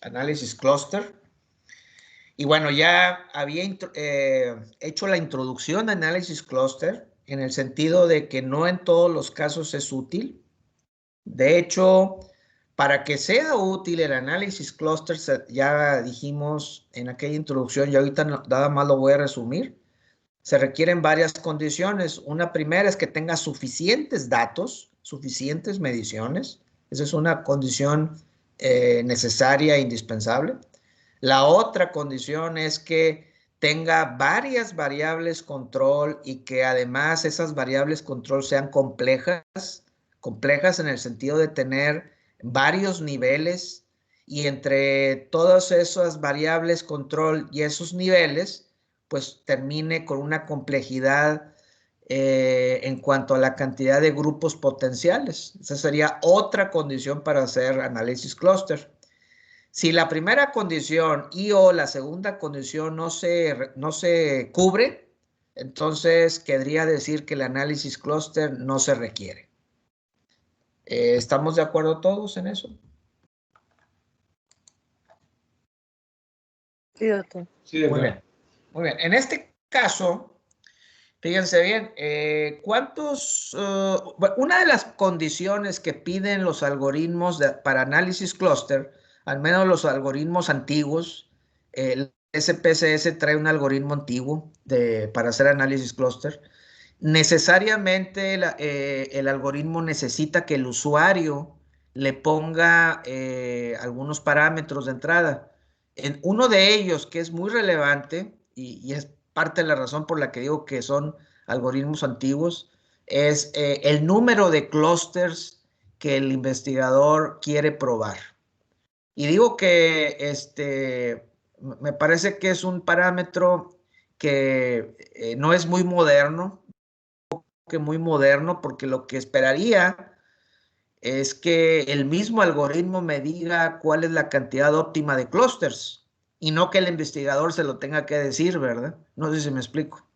análisis clúster. Y bueno, ya había hecho la introducción de análisis clúster en el sentido de que no en todos los casos es útil. De hecho, para que sea útil el análisis clúster, ya dijimos en aquella introducción y ahorita nada más lo voy a resumir, se requieren varias condiciones. Una primera es que tenga suficientes datos, suficientes mediciones. Esa es una condición necesaria e indispensable. La otra condición es que tenga varias variables control y que además esas variables control sean complejas en el sentido de tener varios niveles y entre todas esas variables control y esos niveles, pues termine con una complejidad en cuanto a la cantidad de grupos potenciales. Esa sería otra condición para hacer análisis clúster. Si la primera condición y o la segunda condición no se cubre, entonces querría decir que el análisis clúster no se requiere. ¿Estamos de acuerdo todos en eso? Sí, doctor. Sí, Muy bien. Muy bien. En este caso, fíjense bien, una de las condiciones que piden los algoritmos para análisis clúster, al menos los algoritmos antiguos, el SPSS trae un algoritmo antiguo para hacer análisis clúster. Necesariamente el algoritmo necesita que el usuario le ponga algunos parámetros de entrada. Uno de ellos, que es muy relevante y es parte de la razón por la que digo que son algoritmos antiguos, es el número de clústeres que el investigador quiere probar. Y digo que me parece que es un parámetro que no es muy moderno, porque lo que esperaría es que el mismo algoritmo me diga cuál es la cantidad óptima de clústeres y no que el investigador se lo tenga que decir, ¿verdad? No sé si me explico.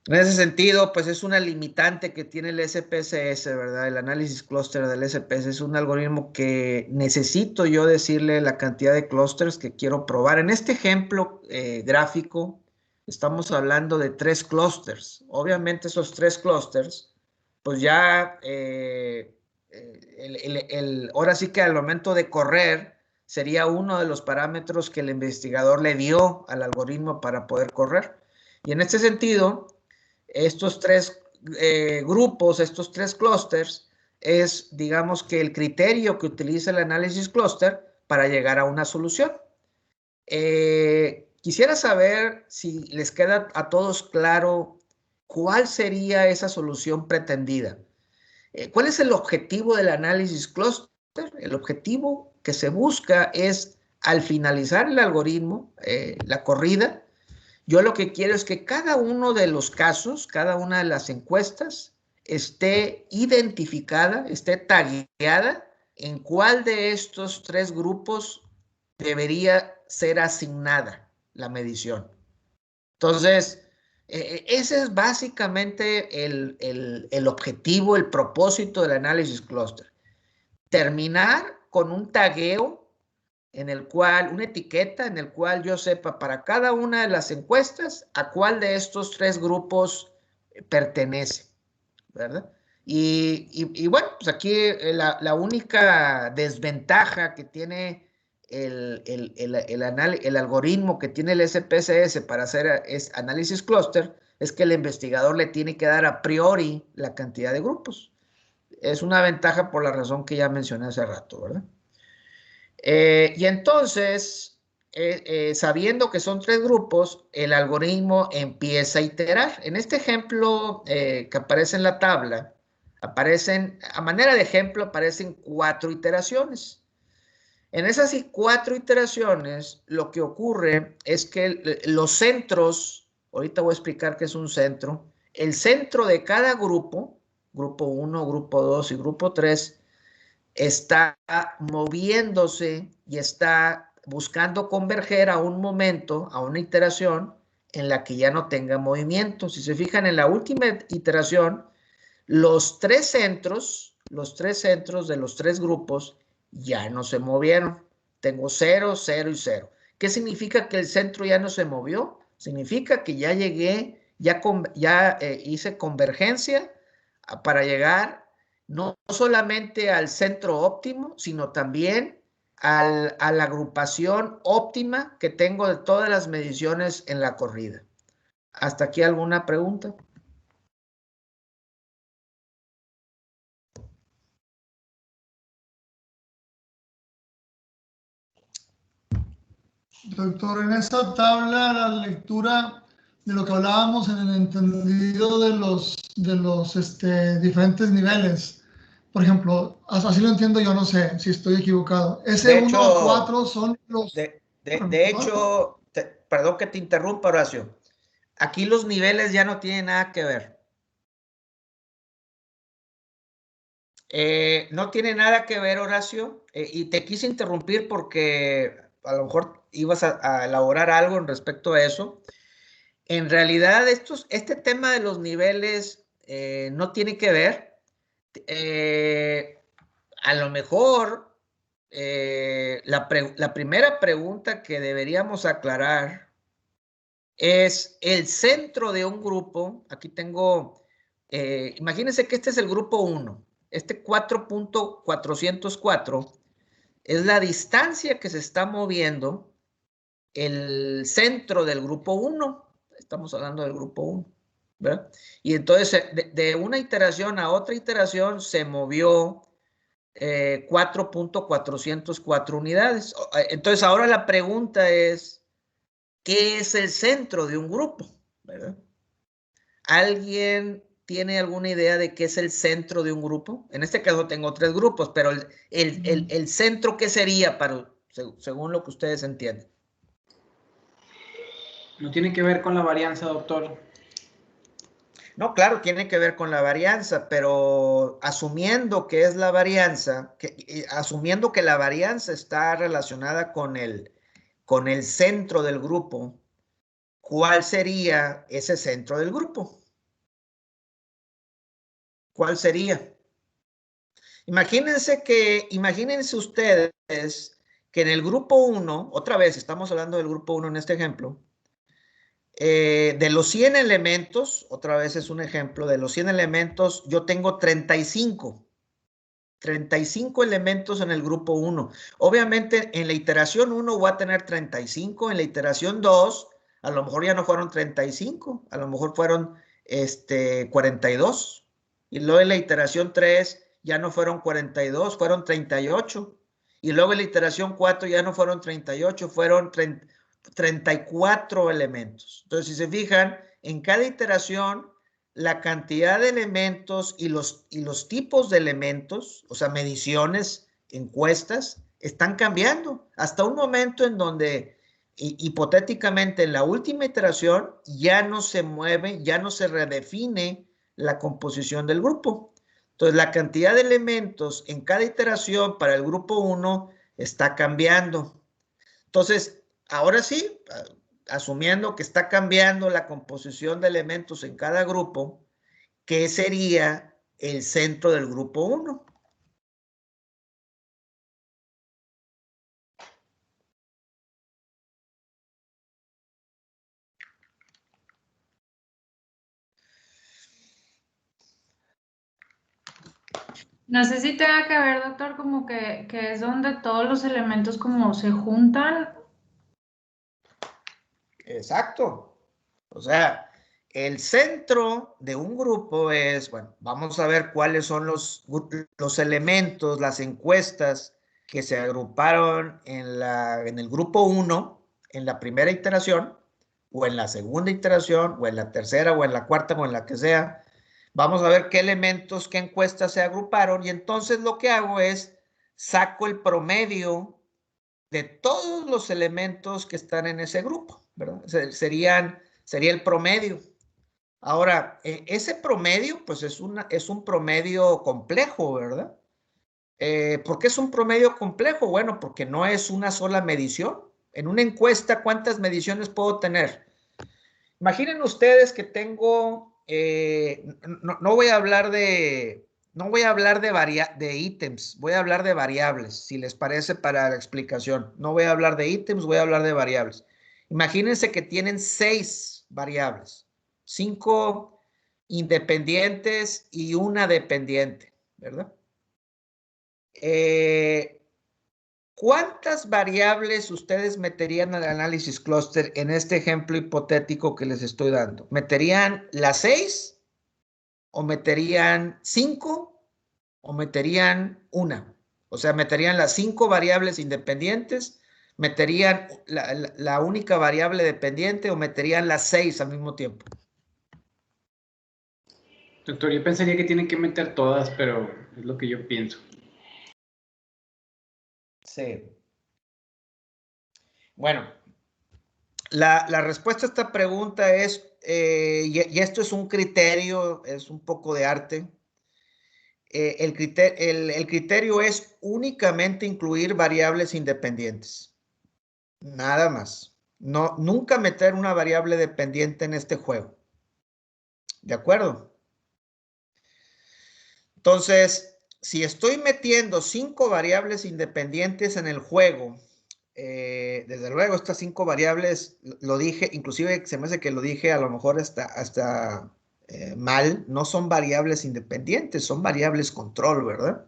En ese sentido, pues es una limitante que tiene el SPSS, ¿verdad? El análisis clúster del SPSS es un algoritmo que necesito yo decirle la cantidad de clústeres que quiero probar. En este ejemplo gráfico, estamos hablando de 3 clústeres. Obviamente esos 3 clústeres, pues ya, ahora sí que al momento de correr, sería uno de los parámetros que el investigador le dio al algoritmo para poder correr. Y en este sentido, estos 3 grupos, estos 3 clústeres, es, digamos, que el criterio que utiliza el análisis clúster para llegar a una solución. Quisiera saber si les queda a todos claro cuál sería esa solución pretendida. ¿Cuál es el objetivo del análisis clúster? El objetivo que se busca es, al finalizar el algoritmo, la corrida, yo lo que quiero es que cada uno de los casos, cada una de las encuestas esté identificada, esté tagueada en cuál de estos 3 grupos debería ser asignada la medición. Entonces, ese es básicamente el objetivo, el propósito del análisis clúster. Terminar con un tagueo en el cual, una etiqueta en el cual yo sepa para cada una de las encuestas a cuál de estos 3 grupos pertenece, ¿verdad? Y bueno, pues aquí la única desventaja que tiene el algoritmo que tiene el SPSS para hacer análisis clúster es que el investigador le tiene que dar a priori la cantidad de grupos. Es una ventaja por la razón que ya mencioné hace rato, ¿verdad? Y entonces, sabiendo que son 3 grupos, el algoritmo empieza a iterar. En este ejemplo que aparece en la tabla, a manera de ejemplo, aparecen 4 iteraciones. En esas 4 iteraciones, lo que ocurre es que los centros, ahorita voy a explicar qué es un centro, el centro de cada grupo 1, grupo 2 y grupo 3, está moviéndose y está buscando converger a un momento, a una iteración en la que ya no tenga movimiento. Si se fijan en la última iteración, los 3 centros de los 3 grupos ya no se movieron. Tengo 0, 0 y 0. ¿Qué significa que el centro ya no se movió? Significa que ya llegué, ya hice convergencia para llegar no solamente al centro óptimo, sino también a la agrupación óptima que tengo de todas las mediciones en la corrida. ¿Hasta aquí alguna pregunta? Doctor, en esta tabla la lectura de lo que hablábamos en el entendido de los diferentes niveles. Por ejemplo, así lo entiendo yo, no sé si estoy equivocado. De S1 a hecho, 4 son los... de hecho, perdón que te interrumpa, Horacio. Aquí los niveles ya no tienen nada que ver. No tiene nada que ver, Horacio, y te quise interrumpir porque a lo mejor ibas a elaborar algo en respecto a eso. En realidad, este tema de los niveles no tiene que ver. A lo mejor la primera pregunta que deberíamos aclarar es el centro de un grupo. Aquí tengo, imagínense que este es el grupo 1. Este 4.404 es la distancia que se está moviendo el centro del grupo 1. Estamos hablando del grupo 1, ¿verdad? Y entonces de una iteración a otra iteración se movió 4.404 unidades. Entonces ahora la pregunta es, ¿qué es el centro de un grupo? ¿Verdad? ¿Alguien tiene alguna idea de qué es el centro de un grupo? En este caso tengo 3 grupos, pero el centro, ¿qué sería según lo que ustedes entienden? No tiene que ver con la varianza, doctor. No, claro, tiene que ver con la varianza, pero asumiendo que es la varianza, asumiendo que la varianza está relacionada con el centro del grupo, ¿cuál sería ese centro del grupo? ¿Cuál sería? Imagínense ustedes que en el grupo 1, otra vez estamos hablando del grupo 1 en este ejemplo, de los 100 elementos, otra vez es un ejemplo, de los 100 elementos yo tengo 35 elementos en el grupo 1. Obviamente en la iteración 1 voy a tener 35, en la iteración 2 a lo mejor ya no fueron 35, a lo mejor fueron 42. Y luego en la iteración 3 ya no fueron 42, fueron 38. Y luego en la iteración 4 ya no fueron 38, fueron 34 elementos. Entonces, si se fijan, en cada iteración la cantidad de elementos y los tipos de elementos, o sea, mediciones, encuestas, están cambiando hasta un momento en donde hipotéticamente en la última iteración ya no se mueve, ya no se redefine la composición del grupo. Entonces, la cantidad de elementos en cada iteración para el grupo 1 está cambiando. Entonces, ahora sí, asumiendo que está cambiando la composición de elementos en cada grupo, ¿qué sería el centro del grupo 1? No sé si tenga que ver, doctor, como que es donde todos los elementos como se juntan. Exacto. O sea, el centro de un grupo es, bueno, vamos a ver cuáles son los elementos, las encuestas que se agruparon en el grupo 1, en la primera iteración, o en la segunda iteración, o en la tercera, o en la cuarta, o en la que sea. Vamos a ver qué elementos, qué encuestas se agruparon, y entonces lo que hago es saco el promedio de todos los elementos que están en ese grupo, ¿verdad? Sería el promedio. Ahora, ese promedio, pues es un promedio complejo, ¿verdad? ¿Por qué es un promedio complejo? Bueno, porque no es una sola medición. En una encuesta, ¿cuántas mediciones puedo tener? Imaginen ustedes que tengo, no voy a hablar de No voy a hablar de ítems, voy a hablar de variables, si les parece para la explicación. No voy a hablar de ítems, voy a hablar de variables. Imagínense que tienen 6 variables, 5 independientes y una dependiente, ¿verdad? ¿Cuántas variables ustedes meterían al análisis clúster en este ejemplo hipotético que les estoy dando? ¿Meterían las 6 o meterían 5 o meterían una? O sea, meterían las 5 variables independientes, meterían la única variable dependiente o meterían las 6 al mismo tiempo. Doctor, yo pensaría que tienen que meter todas, pero es lo que yo pienso. Sí. Bueno, la respuesta a esta pregunta es, y esto es un criterio, es un poco de arte. El criterio es únicamente incluir variables independientes. Nada más. No, nunca meter una variable dependiente en este juego. ¿De acuerdo? Entonces, si estoy metiendo 5 variables independientes en el juego, desde luego estas 5 variables, lo dije, inclusive se me hace que lo dije a lo mejor hasta mal, no son variables independientes, son variables control, ¿verdad?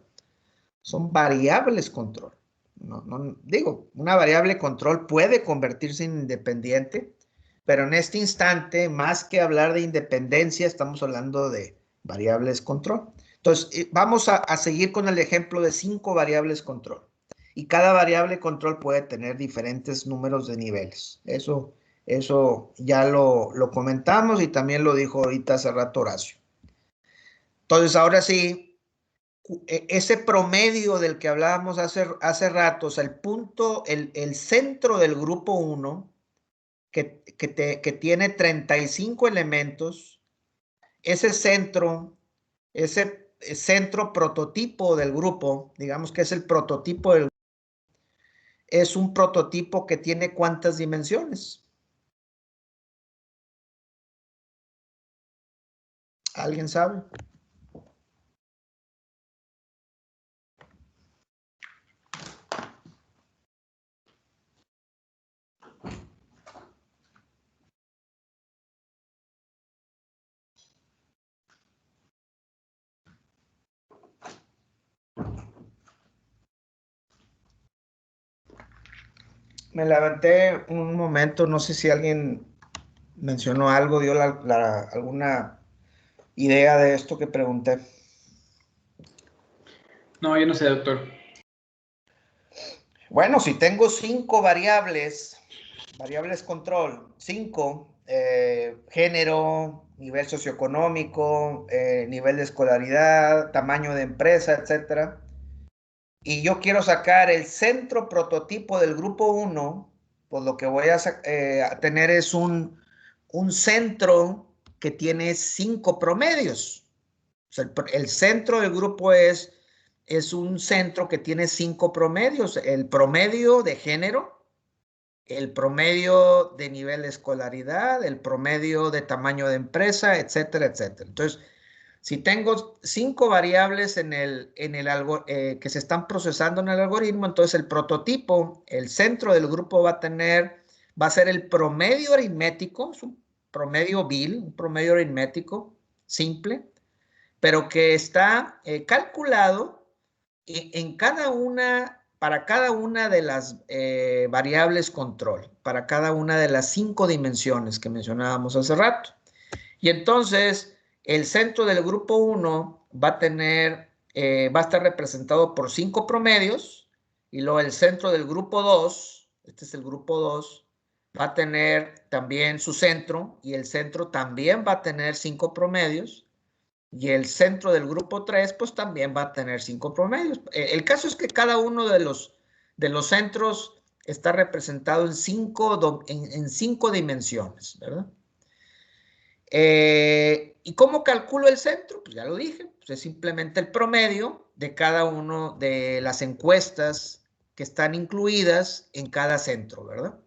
Son variables control. Digo, una variable control puede convertirse en independiente, pero en este instante, más que hablar de independencia, estamos hablando de variables control. Entonces, vamos a seguir con el ejemplo de 5 variables control. Y cada variable control puede tener diferentes números de niveles. Eso ya lo comentamos y también lo dijo ahorita hace rato Horacio. Entonces, ahora sí, ese promedio del que hablábamos hace rato, o sea, el punto, el centro del grupo 1, que tiene 35 elementos, ese centro prototipo del grupo, digamos que es el prototipo es un prototipo que tiene ¿cuántas dimensiones? ¿Alguien sabe? Me levanté un momento, no sé si alguien mencionó algo, dio alguna idea de esto que pregunté. No, yo no sé, doctor. Bueno, si tengo 5 variables control, 5, género, nivel socioeconómico, nivel de escolaridad, tamaño de empresa, etcétera, y yo quiero sacar el centro prototipo del grupo 1, pues lo que voy a tener es un centro que tiene 5 promedios. O sea, el centro del grupo es un centro que tiene 5 promedios. El promedio de género, el promedio de nivel de escolaridad, el promedio de tamaño de empresa, etcétera, etcétera. Entonces, si tengo 5 variables que se están procesando en el algoritmo, entonces el prototipo, el centro del grupo va a ser el promedio aritmético, es un promedio BIL, un promedio aritmético simple, pero que está calculado para cada una de las variables control, para cada una de las 5 dimensiones que mencionábamos hace rato. Y entonces, el centro del grupo 1 va a estar representado por 5 promedios, y luego el centro del grupo 2, este es el grupo 2, va a tener también su centro, y el centro también va a tener 5 promedios, y el centro del grupo 3, pues también va a tener 5 promedios. El caso es que cada uno de los centros está representado en 5 dimensiones, ¿verdad? ¿Y cómo calculo el centro? Pues ya lo dije, pues es simplemente el promedio de cada una de las encuestas que están incluidas en cada centro, ¿verdad?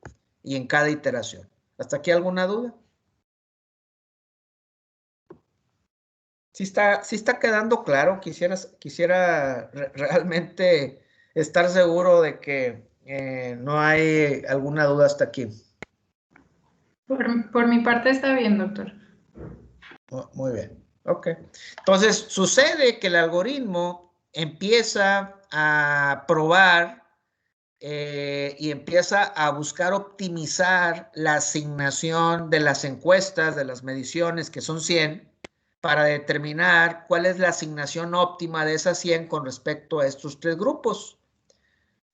Y en cada iteración. ¿Hasta aquí alguna duda? Sí está quedando claro. Quisiera realmente estar seguro de que no hay alguna duda hasta aquí. Por mi parte está bien, doctor. Muy bien. Ok. Entonces, sucede que el algoritmo empieza a probar y empieza a buscar optimizar la asignación de las encuestas, de las mediciones, que son 100, para determinar cuál es la asignación óptima de esas 100 con respecto a estos tres grupos.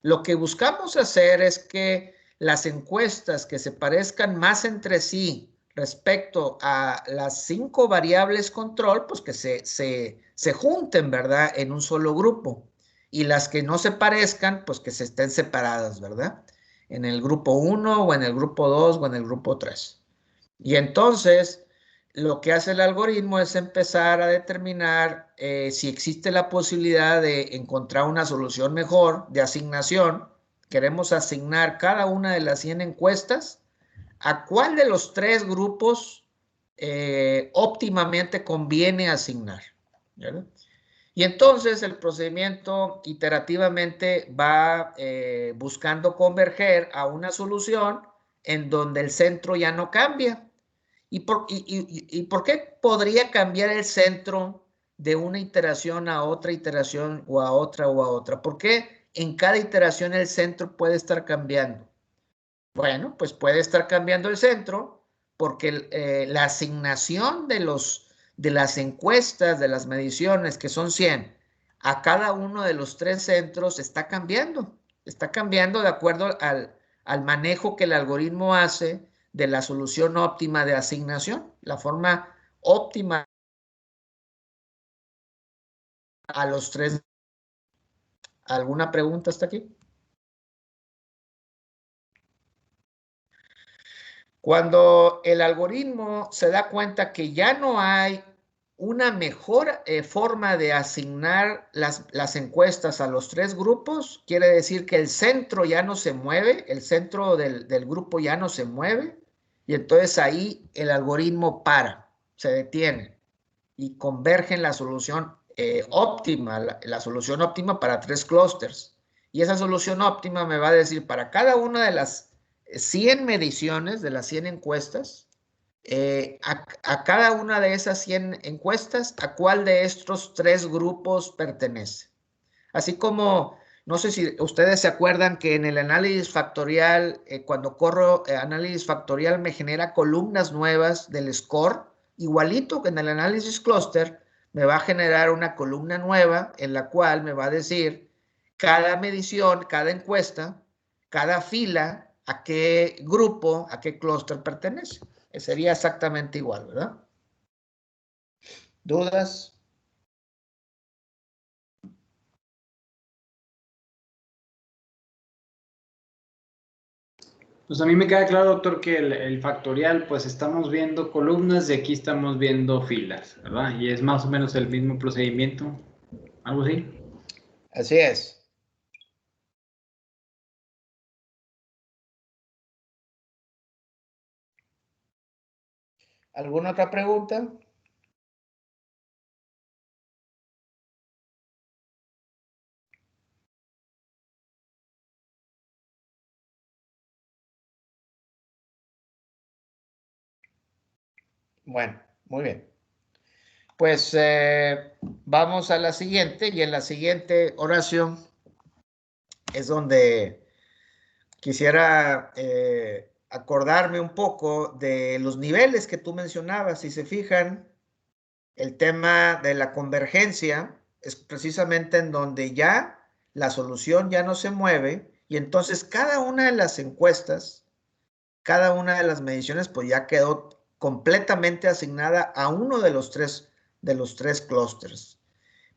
Lo que buscamos hacer es que las encuestas que se parezcan más entre sí respecto a las 5 variables control, pues que se junten, ¿verdad?, en un solo grupo. Y las que no se parezcan, pues que se estén separadas, ¿verdad?, en el grupo 1 o en el grupo 2 o en el grupo 3. Y entonces, lo que hace el algoritmo es empezar a determinar si existe la posibilidad de encontrar una solución mejor de asignación. Queremos asignar cada una de las 100 encuestas a cuál de los tres grupos óptimamente conviene asignar, ¿verdad? Y entonces el procedimiento iterativamente va buscando converger a una solución en donde el centro ya no cambia. ¿Y por qué podría cambiar el centro de una iteración a otra iteración o a otra o a otra? ¿Por qué en cada iteración el centro puede estar cambiando? Bueno, pues puede estar cambiando el centro porque la asignación de las encuestas, de las mediciones, que son 100, a cada uno de los tres centros está cambiando. Está cambiando de acuerdo al manejo que el algoritmo hace de la solución óptima de asignación, la forma óptima a los tres. ¿Alguna pregunta hasta aquí? Cuando el algoritmo se da cuenta que ya no hay una mejor forma de asignar las encuestas a los tres grupos, quiere decir que el centro ya no se mueve, el centro del grupo ya no se mueve, y entonces ahí el algoritmo para, se detiene y converge en la solución óptima, la solución óptima para tres clústeres. Y esa solución óptima me va a decir para cada una de las 100 mediciones, de las 100 encuestas, a cada una de esas 100 encuestas, a cuál de estos tres grupos pertenece. Así como, no sé si ustedes se acuerdan que en el análisis factorial, cuando corro análisis factorial me genera columnas nuevas del score, igualito que en el análisis clúster, me va a generar una columna nueva en la cual me va a decir cada medición, cada encuesta, cada fila, a qué grupo, a qué clúster pertenece. Sería exactamente igual, ¿verdad? ¿Dudas? Pues a mí me queda claro, doctor, que el factorial, pues estamos viendo columnas y aquí estamos viendo filas, ¿verdad? Y es más o menos el mismo procedimiento, algo así. Así es. ¿Alguna otra pregunta? Bueno, muy bien. Pues vamos a la siguiente, y en la siguiente oración es donde quisiera acordarme un poco de los niveles que tú mencionabas. Si se fijan, el tema de la convergencia es precisamente en donde ya la solución ya no se mueve, y entonces cada una de las encuestas, cada una de las mediciones, pues ya quedó completamente asignada a uno de los tres clústeres.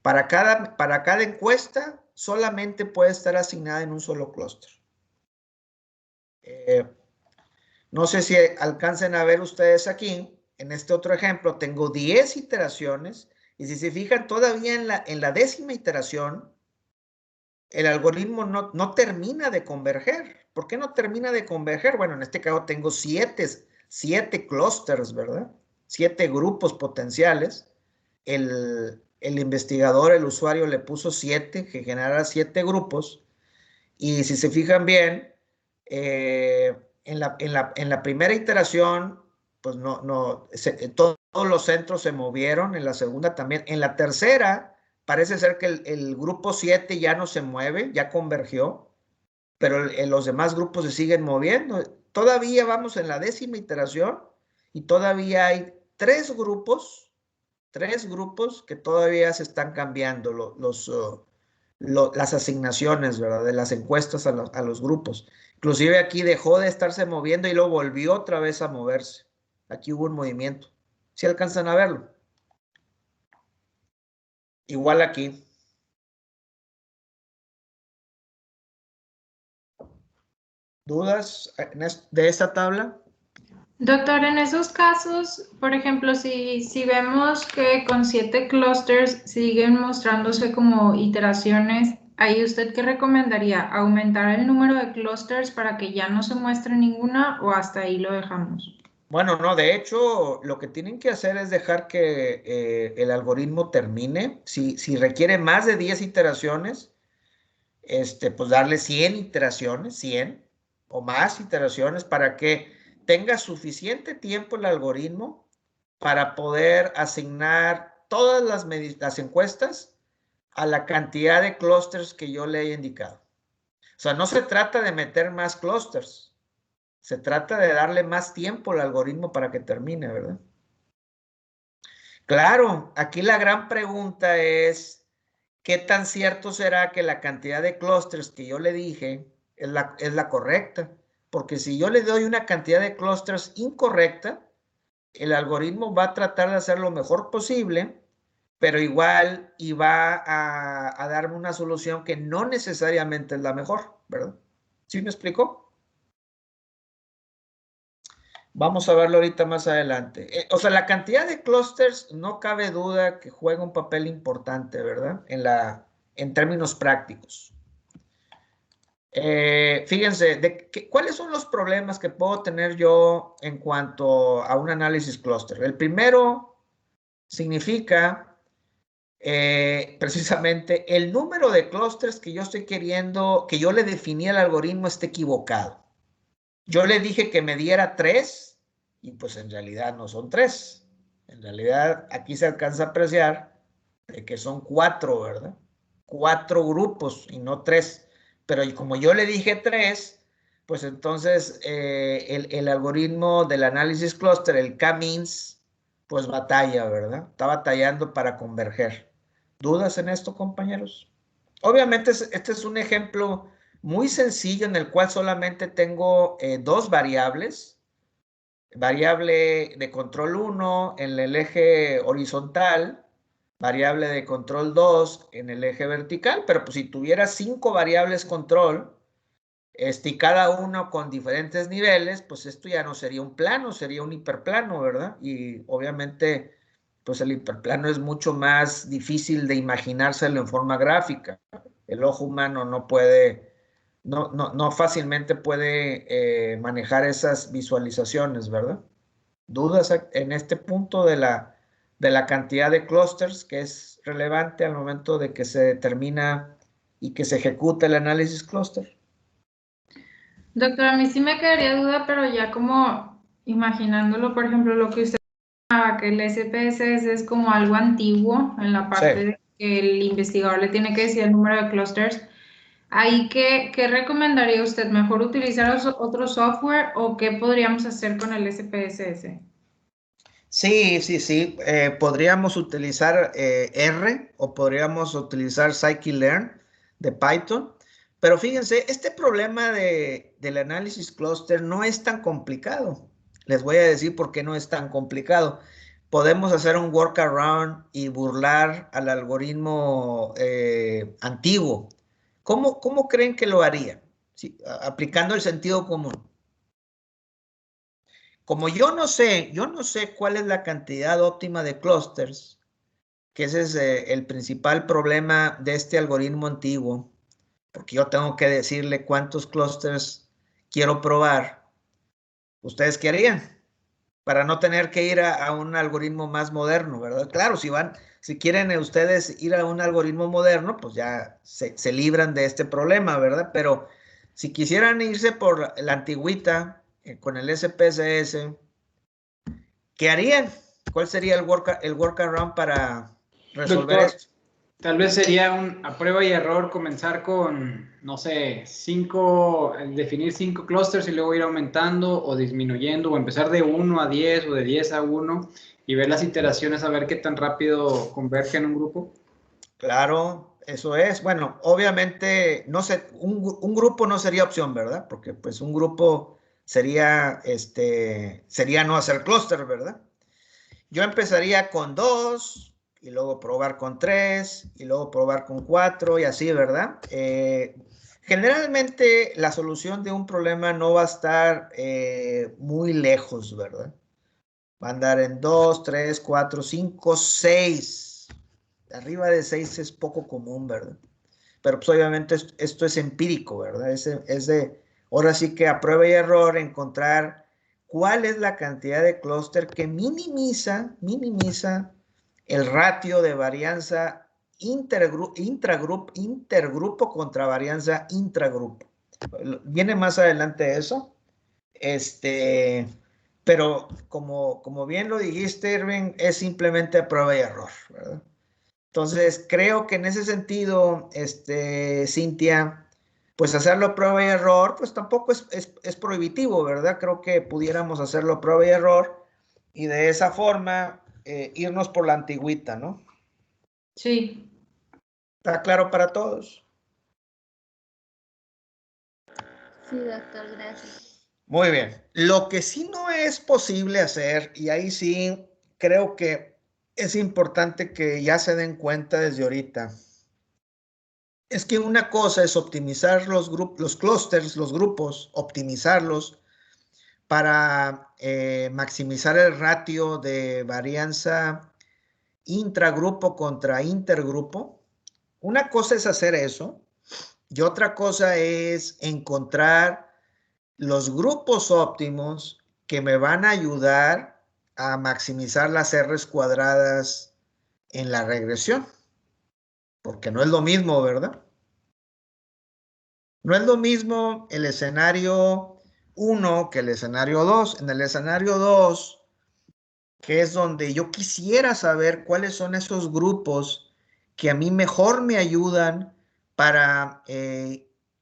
Para cada encuesta solamente puede estar asignada en un solo clúster. No sé si alcancen a ver ustedes aquí, en este otro ejemplo, tengo 10 iteraciones, y si se fijan todavía en la 10ª iteración, el algoritmo no termina de converger. ¿Por qué no termina de converger? Bueno, en este caso tengo 7 clústeres, ¿verdad? 7 grupos potenciales, el investigador, el usuario le puso 7, que generara 7 grupos. Y si se fijan bien, en la primera iteración, pues todos los centros se movieron, en la segunda también. En la tercera, parece ser que el grupo 7 ya no se mueve, ya convergió, pero los demás grupos se siguen moviendo. Todavía vamos en la 10ª iteración y todavía hay 3 grupos que todavía se están cambiando las asignaciones, ¿verdad? De las encuestas a los grupos. Inclusive aquí dejó de estarse moviendo y luego volvió otra vez a moverse. Aquí hubo un movimiento. ¿Sí alcanzan a verlo? Igual aquí. ¿Dudas de esta tabla? Doctor, en esos casos, por ejemplo, si vemos que con 7 clusters siguen mostrándose como iteraciones, ¿ahí usted qué recomendaría? ¿Aumentar el número de clusters para que ya no se muestre ninguna o hasta ahí lo dejamos? Bueno, no, de hecho, lo que tienen que hacer es dejar que el algoritmo termine. Si requiere más de 10 iteraciones, pues darle 100 iteraciones, 100 o más iteraciones para que tenga suficiente tiempo el algoritmo para poder asignar todas las encuestas a la cantidad de clusters que yo le he indicado. O sea, no se trata de meter más clusters, se trata de darle más tiempo al algoritmo para que termine, ¿verdad? Claro, aquí la gran pregunta es, ¿qué tan cierto será que la cantidad de clusters que yo le dije es la correcta? Porque si yo le doy una cantidad de clusters incorrecta, el algoritmo va a tratar de hacer lo mejor posible, pero igual y va a darme una solución que no necesariamente es la mejor, ¿verdad? ¿Sí me explicó? Vamos a verlo ahorita más adelante. O sea, la cantidad de clusters no cabe duda que juega un papel importante, ¿verdad? En términos prácticos. Fíjense, ¿cuáles son los problemas que puedo tener yo en cuanto a un análisis cluster? El primero significa precisamente el número de clusters que yo estoy queriendo, que yo le definí al algoritmo esté equivocado. Yo le dije que me diera 3 y pues en realidad no son 3. En realidad aquí se alcanza a apreciar de que son 4, ¿verdad? 4 grupos y no 3. Pero como yo le dije 3, pues entonces el algoritmo del análisis cluster, el K-means, pues batalla, ¿verdad? Está batallando para converger. ¿Dudas en esto, compañeros? Obviamente este es un ejemplo muy sencillo en el cual solamente tengo 2 variables. Variable de control 1 en el eje horizontal, variable de control 2 en el eje vertical, pero pues si tuviera 5 variables control, y cada uno con diferentes niveles, pues esto ya no sería un plano, sería un hiperplano, ¿verdad? Y obviamente, pues el hiperplano es mucho más difícil de imaginárselo en forma gráfica. El ojo humano no puede, no fácilmente puede manejar esas visualizaciones, ¿verdad? ¿Dudas en este punto de la cantidad de clusters que es relevante al momento de que se determina y que se ejecuta el análisis cluster? Doctor, a mí sí me quedaría duda, pero ya como imaginándolo, por ejemplo, lo que usted mencionaba, que el SPSS es como algo antiguo en la parte Sí. de que el investigador le tiene que decir el número de clusters. ¿Ahí qué recomendaría usted? ¿Mejor utilizar otro software o qué podríamos hacer con el SPSS? Sí. Podríamos utilizar R o podríamos utilizar scikit-learn de Python. Pero fíjense, este problema del análisis cluster no es tan complicado. Les voy a decir por qué no es tan complicado. Podemos hacer un workaround y burlar al algoritmo antiguo. ¿Cómo creen que lo haría? Sí, aplicando el sentido común. Como yo no sé cuál es la cantidad óptima de clusters, que ese es el principal problema de este algoritmo antiguo, porque yo tengo que decirle cuántos clusters quiero probar. ¿Ustedes qué harían? Para no tener que ir a un algoritmo más moderno, ¿verdad? Claro, si van si quieren ustedes ir a un algoritmo moderno, pues ya se libran de este problema, ¿verdad? Pero si quisieran irse por la antigüita, con el SPSS, ¿qué harían? ¿Cuál sería el workaround para resolver Doctor, esto? tal vez sería a prueba y error comenzar con, no sé, definir 5 clusters y luego ir aumentando o disminuyendo, o empezar de 1 a 10 o de 10 a 1 y ver las iteraciones a ver qué tan rápido convergen un grupo. Claro, eso es. Bueno, obviamente, no sé, un grupo no sería opción, ¿verdad? Porque pues un grupo sería no hacer clúster, ¿verdad? Yo empezaría con 2 y luego probar con 3 y luego probar con 4 y así, ¿verdad? Generalmente la solución de un problema no va a estar muy lejos, ¿verdad? Va a andar en 2, 3, 4, 5, 6. Arriba de 6 es poco común, ¿verdad? Pero pues obviamente esto es empírico, ¿verdad? Ahora sí que a prueba y error encontrar cuál es la cantidad de clúster que minimiza el ratio de varianza intergrupo contra varianza intragrupo. Viene más adelante eso. Pero como bien lo dijiste, Irving, es simplemente a prueba y error, ¿verdad? Entonces, creo que en ese sentido, Cintia, pues hacerlo a prueba y error, pues tampoco es prohibitivo, ¿verdad? Creo que pudiéramos hacerlo a prueba y error y de esa forma irnos por la antigüita, ¿no? Sí. ¿Está claro para todos? Sí, doctor, gracias. Muy bien. Lo que sí no es posible hacer, y ahí sí creo que es importante que ya se den cuenta desde ahorita, es que una cosa es optimizar los clusters, los grupos, optimizarlos para maximizar el ratio de varianza intragrupo contra intergrupo. Una cosa es hacer eso y otra cosa es encontrar los grupos óptimos que me van a ayudar a maximizar las R's cuadradas en la regresión. Porque no es lo mismo, ¿verdad? No es lo mismo el escenario 1 que el escenario 2. En el escenario 2, que es donde yo quisiera saber cuáles son esos grupos que a mí mejor me ayudan para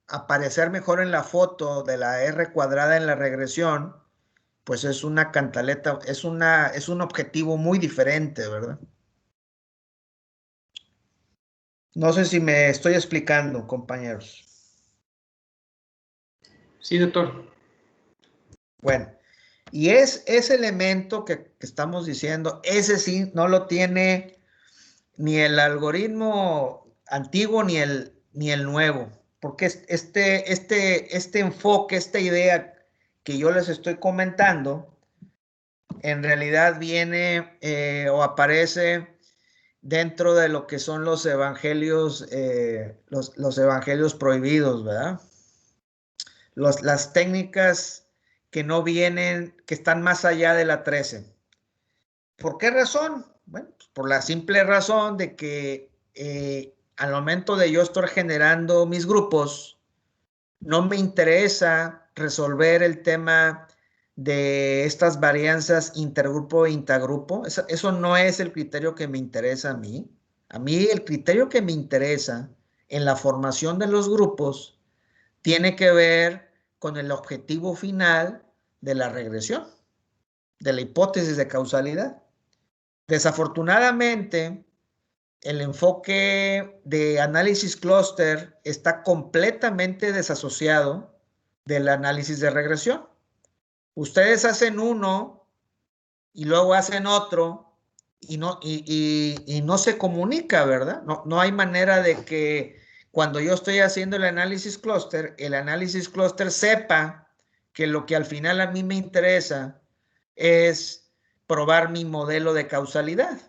aparecer mejor en la foto de la R cuadrada en la regresión, pues es una cantaleta, es un objetivo muy diferente, ¿verdad? No sé si me estoy explicando, compañeros. Sí, doctor. Bueno, y ese elemento que estamos diciendo, ese sí no lo tiene ni el algoritmo antiguo ni el nuevo, porque este enfoque, esta idea que yo les estoy comentando, en realidad viene o aparece dentro de lo que son los evangelios, los evangelios prohibidos, ¿verdad? Las técnicas que no vienen, que están más allá de la 13. ¿Por qué razón? Bueno, pues por la simple razón de que al momento de yo estar generando mis grupos, no me interesa resolver el tema de estas varianzas intergrupo e intagrupo. Eso no es el criterio que me interesa a mí. A mí el criterio que me interesa en la formación de los grupos tiene que ver con el objetivo final de la regresión, de la hipótesis de causalidad. Desafortunadamente, el enfoque de análisis clúster está completamente desasociado del análisis de regresión. Ustedes hacen uno y luego hacen otro y no se comunica, ¿verdad? No hay manera de que cuando yo estoy haciendo el análisis clúster sepa que lo que al final a mí me interesa es probar mi modelo de causalidad,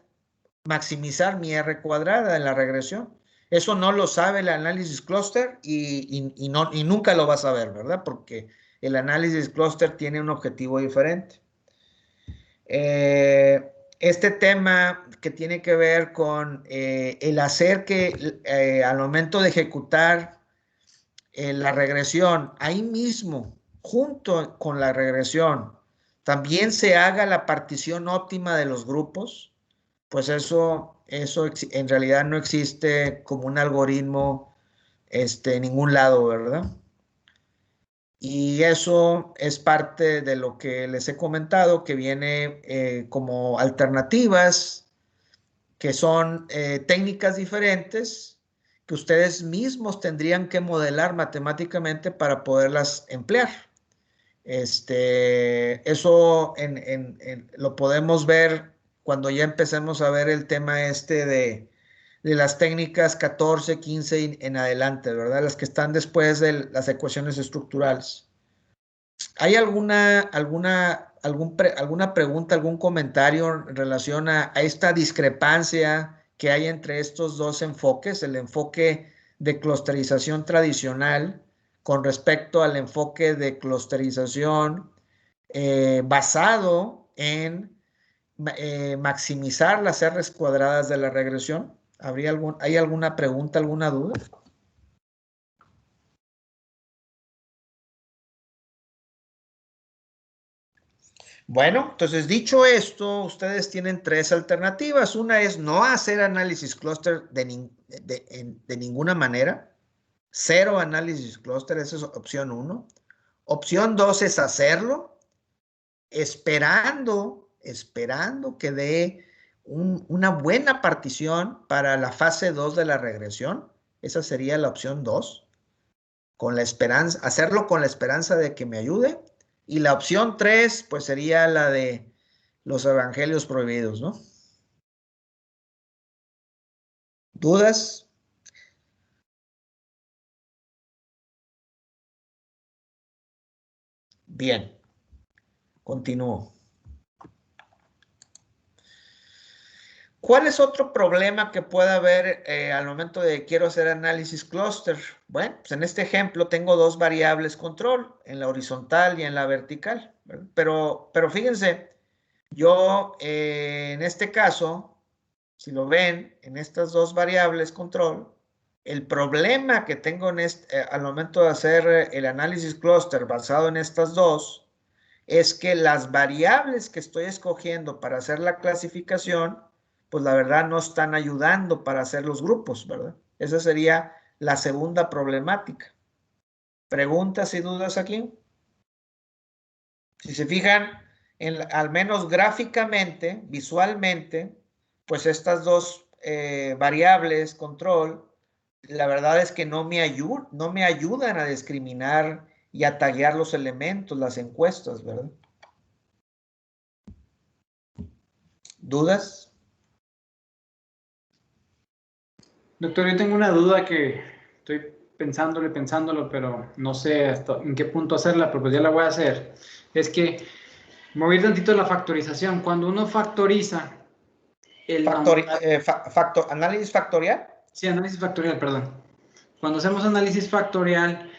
maximizar mi R cuadrada en la regresión. Eso no lo sabe el análisis clúster y nunca lo va a saber, ¿verdad? Porque el análisis clúster tiene un objetivo diferente. este tema que tiene que ver con el hacer que al momento de ejecutar la regresión, ahí mismo, junto con la regresión, también se haga la partición óptima de los grupos, pues eso en realidad no existe como un algoritmo en ningún lado, ¿verdad? Y eso es parte de lo que les he comentado, que viene como alternativas, que son técnicas diferentes que ustedes mismos tendrían que modelar matemáticamente para poderlas emplear. Eso lo podemos ver cuando ya empecemos a ver el tema de las técnicas 14, 15 en adelante, ¿verdad? Las que están después de las ecuaciones estructurales. ¿Hay alguna pregunta, algún comentario en relación a esta discrepancia que hay entre estos dos enfoques, el enfoque de clusterización tradicional con respecto al enfoque de clusterización basado en maximizar las R's cuadradas de la regresión? ¿Hay alguna pregunta, alguna duda? Bueno, entonces dicho esto, ustedes tienen tres alternativas. Una es no hacer análisis clúster de ninguna manera. Cero análisis clúster, esa es opción 1. Opción 2 es hacerlo, esperando que dé una buena partición para la fase 2 de la regresión. Esa sería la opción 2. Hacerlo con la esperanza de que me ayude. Y la opción 3, pues sería la de los evangelios prohibidos, ¿no? ¿Dudas? Bien, continúo. ¿Cuál es otro problema que pueda haber al momento de quiero hacer análisis clúster? Bueno, pues en este ejemplo tengo dos variables control, en la horizontal y en la vertical, ¿verdad? Pero fíjense, yo en este caso, si lo ven, en estas dos variables control, el problema que tengo al momento de hacer el análisis clúster basado en estas dos, es que las variables que estoy escogiendo para hacer la clasificación, pues la verdad no están ayudando para hacer los grupos, ¿verdad? Esa sería la segunda problemática. ¿Preguntas y dudas aquí? Si se fijan, al menos gráficamente, visualmente, pues estas dos variables control, la verdad es que no me ayudan a discriminar y a taguear los elementos, las encuestas, ¿verdad? ¿Dudas? Doctor, yo tengo una duda que estoy pensándolo, pero no sé hasta en qué punto hacerla, pero pues ya la voy a hacer. Es que me voy a ir tantito a la factorización. Cuando uno factoriza ¿Análisis factorial? Sí, análisis factorial, perdón. Cuando hacemos análisis factorial,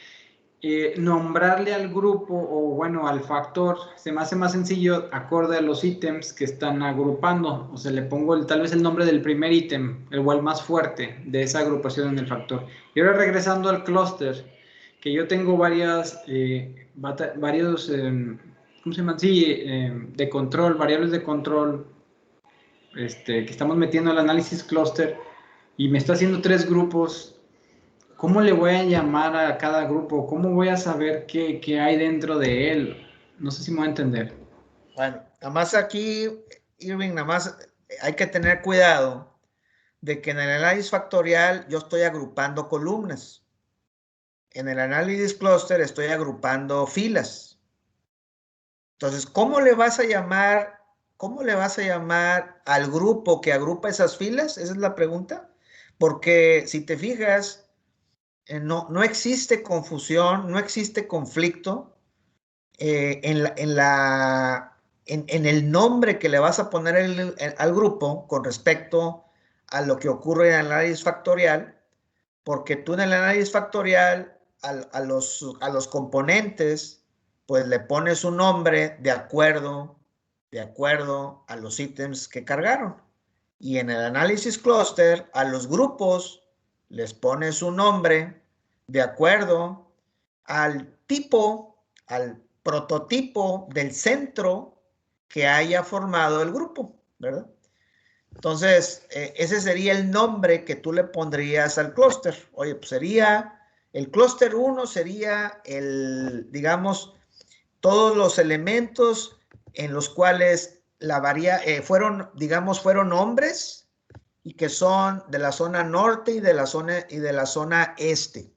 nombrarle al grupo o bueno, al factor, se me hace más sencillo acorde a los ítems que están agrupando. O sea, le pongo tal vez el nombre del primer ítem, el más fuerte de esa agrupación en el factor. Y ahora regresando al clúster, que yo tengo varios, ¿cómo se llaman? Sí, de control, variables de control, que estamos metiendo al análisis clúster y me está haciendo 3 grupos. ¿Cómo le voy a llamar a cada grupo? ¿Cómo voy a saber qué hay dentro de él? No sé si me voy a entender. Bueno, nada más aquí, Irving, nada más hay que tener cuidado de que en el análisis factorial yo estoy agrupando columnas. En el análisis clúster estoy agrupando filas. Entonces, ¿cómo le vas a llamar al grupo que agrupa esas filas? Esa es la pregunta. Porque si te fijas, no existe confusión, no existe conflicto en el nombre que le vas a poner al grupo con respecto a lo que ocurre en el análisis factorial, porque tú en el análisis factorial a los componentes, pues le pones un nombre de acuerdo de acuerdo a los ítems que cargaron. Y en el análisis clúster, a los grupos les pones un nombre de acuerdo al tipo, al prototipo del centro que haya formado el grupo, ¿verdad? Entonces, ese sería el nombre que tú le pondrías al clúster. Oye, pues sería, el clúster 1 sería digamos, todos los elementos en los cuales fueron hombres y que son de la zona norte y de la zona este.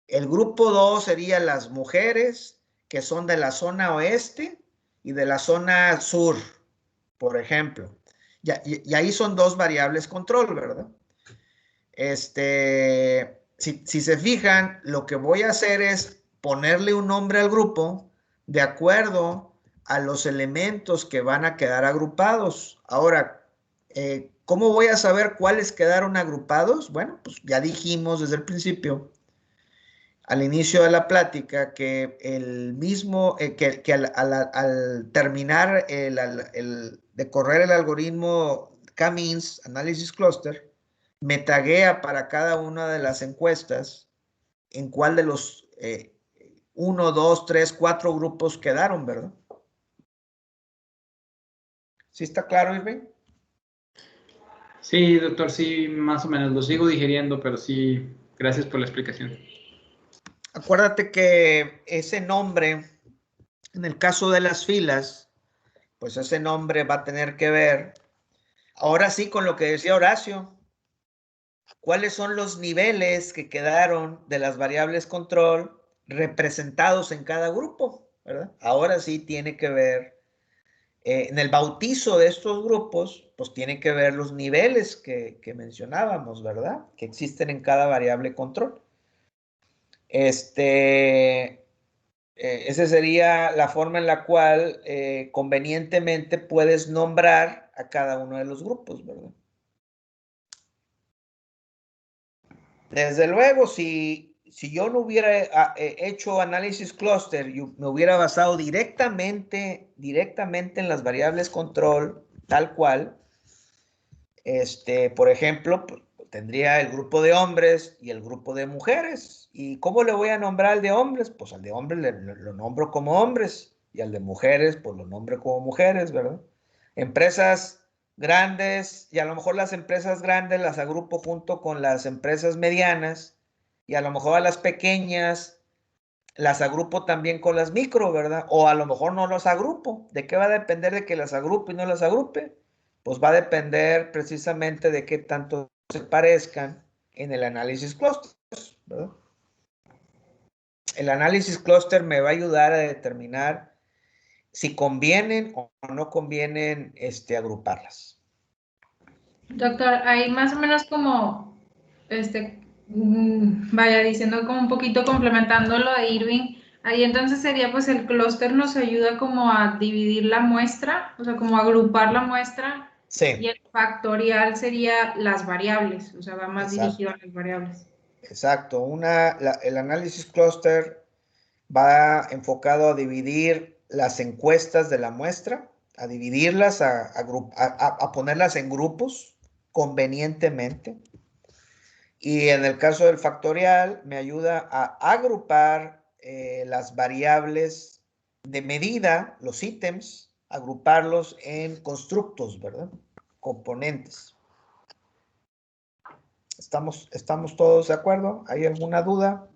El grupo 2 sería las mujeres que son de la zona oeste y de la zona sur, por ejemplo. Y ahí son dos variables control, ¿verdad? Si se fijan, lo que voy a hacer es ponerle un nombre al grupo de acuerdo a los elementos que van a quedar agrupados. Ahora, ¿cómo voy a saber cuáles quedaron agrupados? Bueno, pues ya dijimos desde el principio, al inicio de la plática, que al terminar de correr el algoritmo K-means Analysis Cluster, me taguea para cada una de las encuestas en cuál de los 1, 2, 3, 4 grupos quedaron, ¿verdad? ¿Sí está claro, Irving? Sí, doctor, sí, más o menos lo sigo digiriendo, pero sí, gracias por la explicación. Acuérdate que ese nombre, en el caso de las filas, pues ese nombre va a tener que ver, ahora sí, con lo que decía Horacio. ¿Cuáles son los niveles que quedaron de las variables control representados en cada grupo? ¿Verdad? Ahora sí tiene que ver, en el bautizo de estos grupos, pues tiene que ver los niveles que mencionábamos, ¿verdad? Que existen en cada variable control. Esa sería la forma en la cual convenientemente puedes nombrar a cada uno de los grupos, ¿verdad? Desde luego, si yo no hubiera hecho análisis clúster y me hubiera basado directamente en las variables control, tal cual, por ejemplo, pues, tendría el grupo de hombres y el grupo de mujeres. ¿Y cómo le voy a nombrar al de hombres? Pues al de hombres lo nombro como hombres y al de mujeres, pues lo nombro como mujeres, ¿verdad? Empresas grandes, y a lo mejor las empresas grandes las agrupo junto con las empresas medianas, y a lo mejor a las pequeñas las agrupo también con las micro, ¿verdad? O a lo mejor no las agrupo. ¿De qué va a depender de que las agrupe y no las agrupe? Pues va a depender precisamente de qué tanto se parezcan en el análisis clúster, ¿verdad? El análisis clúster me va a ayudar a determinar si convienen o no convienen agruparlas. Doctor, ahí más o menos como, vaya diciendo como un poquito complementando lo de Irving, ahí entonces sería pues el clúster nos ayuda como a dividir la muestra, o sea, como a agrupar la muestra. Sí. Y el factorial sería las variables, o sea, va más dirigido a las variables. Exacto. El análisis clúster va enfocado a dividir las encuestas de la muestra, a dividirlas, a ponerlas en grupos convenientemente. Y en el caso del factorial, me ayuda a agrupar las variables de medida, los ítems, agruparlos en constructos, ¿verdad? Componentes. ¿Estamos todos de acuerdo? ¿Hay alguna duda?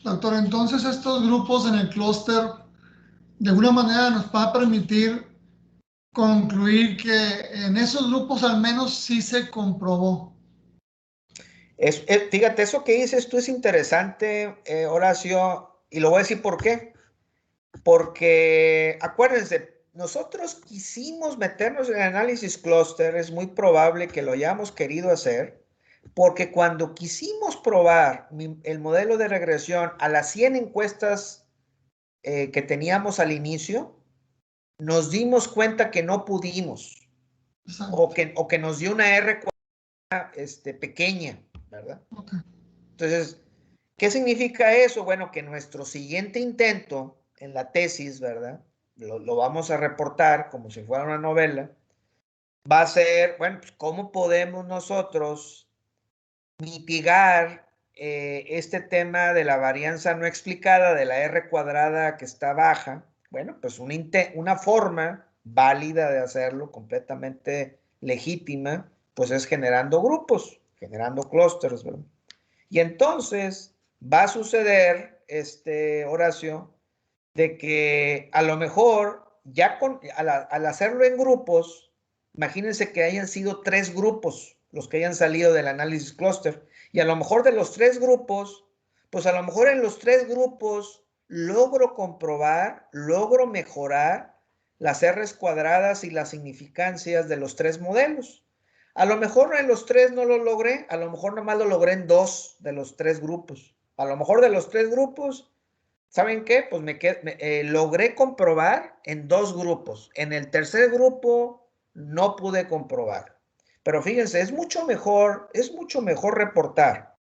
Doctor, entonces estos grupos en el clúster de alguna manera nos va a permitir concluir que en esos grupos al menos sí se comprobó. Fíjate, eso que dices tú es interesante, Horacio, y lo voy a decir por qué. Porque, acuérdense, nosotros quisimos meternos en el análisis clúster, es muy probable que lo hayamos querido hacer, porque cuando quisimos probar el modelo de regresión a las 100 encuestas que teníamos al inicio, nos dimos cuenta que no pudimos, o que nos dio una R pequeña, ¿verdad? Okay. Entonces, ¿qué significa eso? Bueno, que nuestro siguiente intento en la tesis, ¿verdad? lo vamos a reportar como si fuera una novela, va a ser, bueno, pues, ¿cómo podemos nosotros mitigar este tema de la varianza no explicada de la R cuadrada que está baja? Bueno, pues una forma válida de hacerlo, completamente legítima, pues es generando grupos, generando clústeres, ¿verdad? Y entonces va a suceder, Horacio, de que a lo mejor ya al hacerlo en grupos, imagínense que hayan sido 3 grupos los que hayan salido del análisis clúster, y a lo mejor de los 3 grupos, pues a lo mejor en los 3 grupos logro comprobar, logro mejorar las R's cuadradas y las significancias de los 3 modelos. A lo mejor en los 3 no lo logré, a lo mejor nomás lo logré en 2 de los 3 grupos. A lo mejor de los 3 grupos, ¿saben qué? Pues logré comprobar en 2 grupos. En el tercer grupo no pude comprobar. Pero fíjense, es mucho mejor reportar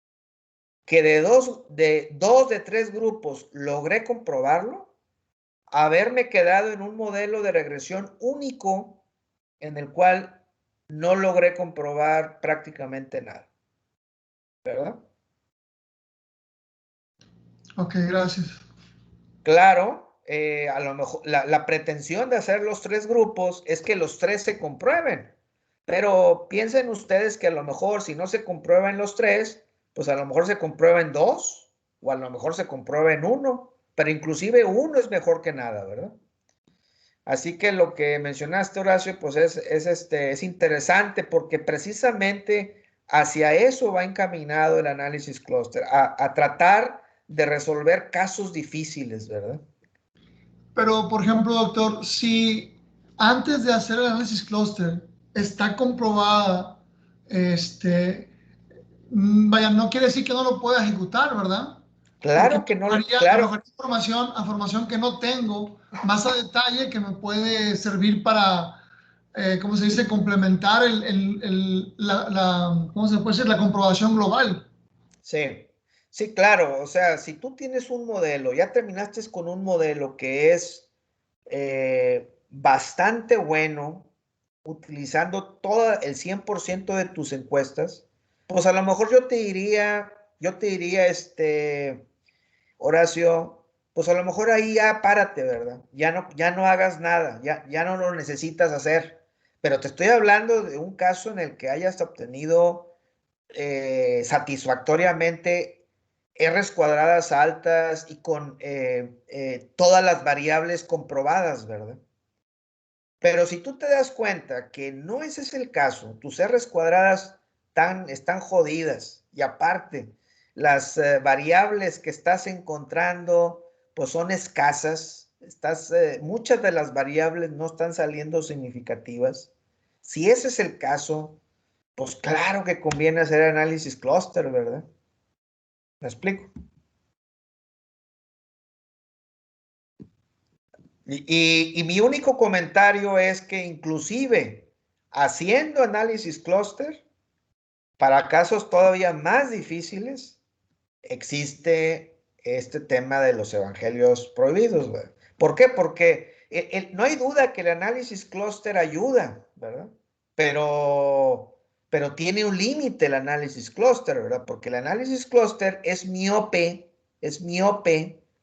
que de 3 grupos logré comprobarlo, haberme quedado en un modelo de regresión único en el cual no logré comprobar prácticamente nada. ¿Verdad? Ok, gracias. Claro, a lo mejor la pretensión de hacer los 3 grupos es que los 3 se comprueben, pero piensen ustedes que a lo mejor si no se comprueban los 3, pues a lo mejor se comprueba en 2 o a lo mejor se comprueba en 1, pero inclusive 1 es mejor que nada, ¿verdad? Así que lo que mencionaste, Horacio, pues es interesante porque precisamente hacia eso va encaminado el análisis clúster, a tratar de resolver casos difíciles, ¿verdad? Pero, por ejemplo, doctor, si antes de hacer el análisis clúster está comprobada, vaya, no quiere decir que no lo pueda ejecutar, ¿verdad? Porque Claro que no, a lo claro, mejor información que no tengo más a detalle que me puede servir para, ¿cómo se dice?, complementar ¿cómo se puede decir?, la comprobación global. sí, sí, claro, o sea, si tú tienes un modelo, ya terminaste con un modelo que es bastante bueno, utilizando todo el 100% de tus encuestas, pues a lo mejor yo te diría, Horacio, pues a lo mejor ahí ya párate, ¿verdad? Ya no hagas nada, ya no lo necesitas hacer. Pero te estoy hablando de un caso en el que hayas obtenido satisfactoriamente R's cuadradas altas y con todas las variables comprobadas, ¿verdad? Pero si tú te das cuenta que no ese es el caso, tus R's cuadradas están jodidas y aparte las variables que estás encontrando pues son escasas, muchas de las variables no están saliendo significativas. Si ese es el caso, pues claro que conviene hacer análisis clúster, ¿verdad? ¿Me explico? Y mi único comentario es que inclusive haciendo análisis clúster, para casos todavía más difíciles, existe este tema de los evangelios prohibidos, ¿verdad? ¿Por qué? Porque no hay duda que el análisis clúster ayuda, ¿verdad? Pero tiene un límite el análisis clúster, ¿verdad? Porque el análisis clúster es miope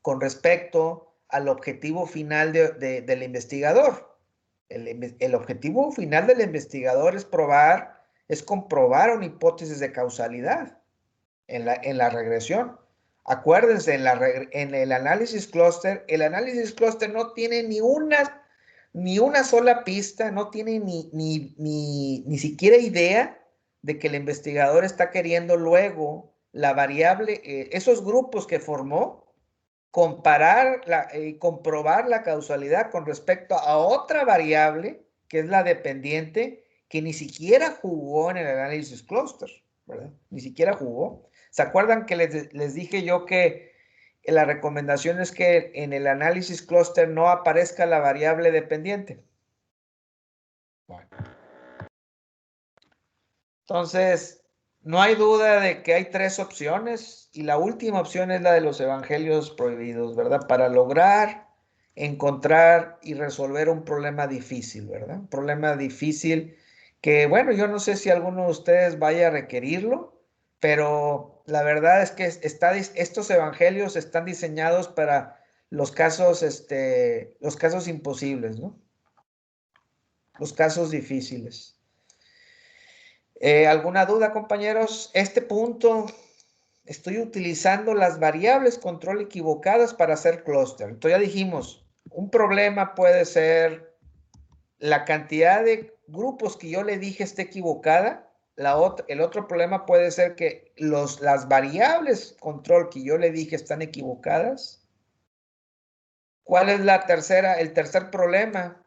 con respecto al objetivo final del investigador. El objetivo final del investigador es comprobar una hipótesis de causalidad en la regresión. Acuérdense, en el análisis clúster no tiene ni una sola pista, no tiene ni siquiera idea de que el investigador está queriendo luego la variable, esos grupos que formó, comprobar la causalidad con respecto a otra variable, que es la dependiente, que ni siquiera jugó en el análisis clúster, ¿verdad? Ni siquiera jugó. ¿Se acuerdan que les dije yo que la recomendación es que en el análisis clúster no aparezca la variable dependiente? Bueno. Entonces, no hay duda de que hay 3 opciones y la última opción es la de los evangelios prohibidos, ¿verdad? Para lograr encontrar y resolver un problema difícil, ¿verdad? Un problema difícil que, bueno, yo no sé si alguno de ustedes vaya a requerirlo, pero la verdad es que estos evangelios están diseñados para los casos imposibles, ¿no? Los casos difíciles. ¿Alguna duda, compañeros? Este punto, estoy utilizando las variables control equivocadas para hacer clúster. Entonces ya dijimos, un problema puede ser la cantidad de grupos que yo le dije esté equivocada. El otro problema puede ser que las variables control que yo le dije están equivocadas. ¿Cuál es el tercer problema?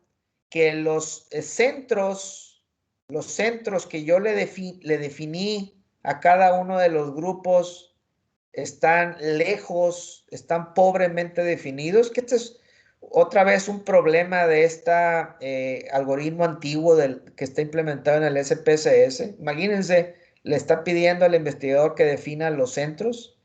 Que los centros que yo le definí a cada uno de los grupos están lejos, están pobremente definidos, que este es otra vez un problema de este algoritmo antiguo que está implementado en el SPSS. Imagínense, le está pidiendo al investigador que defina los centros.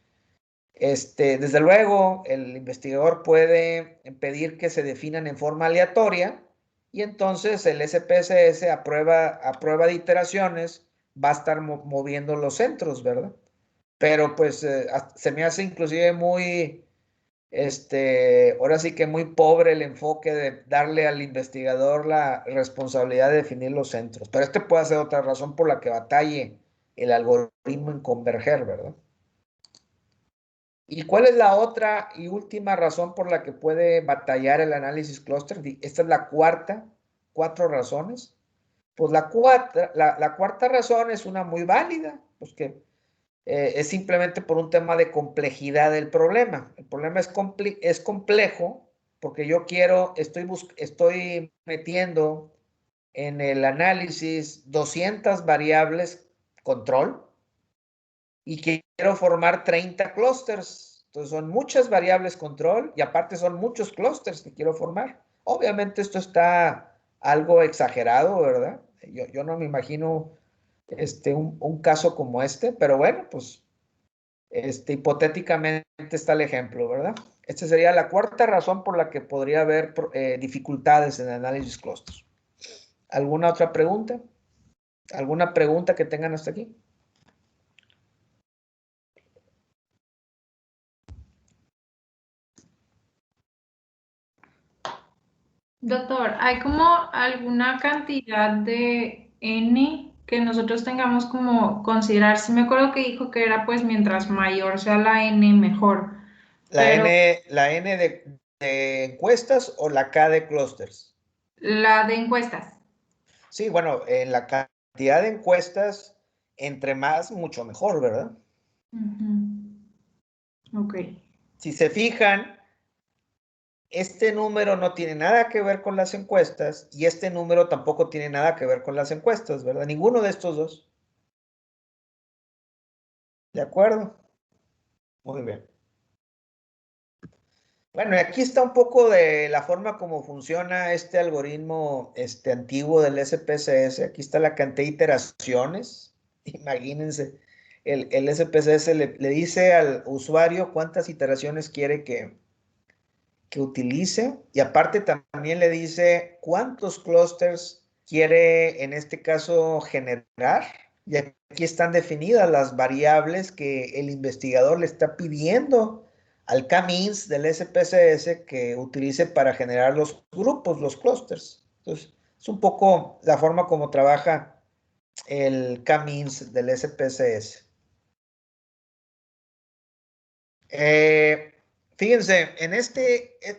Desde luego, el investigador puede pedir que se definan en forma aleatoria y entonces el SPSS a prueba de iteraciones va a estar moviendo los centros, ¿verdad? Pero pues se me hace inclusive muy, ahora sí que muy pobre el enfoque de darle al investigador la responsabilidad de definir los centros. Pero puede ser otra razón por la que batalle el algoritmo en converger, ¿verdad? ¿Y cuál es la otra y última razón por la que puede batallar el análisis clúster? Esta es la cuatro razones. Pues la cuarta razón es una muy válida, pues que es simplemente por un tema de complejidad del problema. El problema es complejo porque yo estoy metiendo en el análisis 200 variables control y quiero formar 30 clústeres. Entonces son muchas variables control y aparte son muchos clústeres que quiero formar. Obviamente esto está algo exagerado, ¿verdad? Yo no me imagino un caso como pero bueno, pues hipotéticamente está el ejemplo, ¿verdad? Esta sería la cuarta razón por la que podría haber dificultades en el análisis clúster. ¿Alguna otra pregunta? ¿Alguna pregunta que tengan hasta aquí? Doctor, ¿hay como alguna cantidad de N que nosotros tengamos como considerar? Sí me acuerdo que dijo que era pues mientras mayor sea la N mejor, pero La N de encuestas o la K de clusters. la de encuestas. Sí, bueno, en la cantidad de encuestas, entre más, mucho mejor, ¿verdad? Ok. Si se fijan, este número no tiene nada que ver con las encuestas y este número tampoco tiene nada que ver con las encuestas, ¿verdad? Ninguno de estos dos. ¿De acuerdo? Muy bien. Bueno, y aquí está un poco de la forma como funciona este algoritmo antiguo del SPSS. Aquí está la cantidad de iteraciones. Imagínense, el SPSS le dice al usuario cuántas iteraciones quiere que utilice y aparte también le dice cuántos clústeres quiere en este caso generar. Y aquí están definidas las variables que el investigador le está pidiendo al k-means del SPSS que utilice para generar los grupos, los clústeres. Entonces, es un poco la forma como trabaja el k-means del SPSS. Fíjense,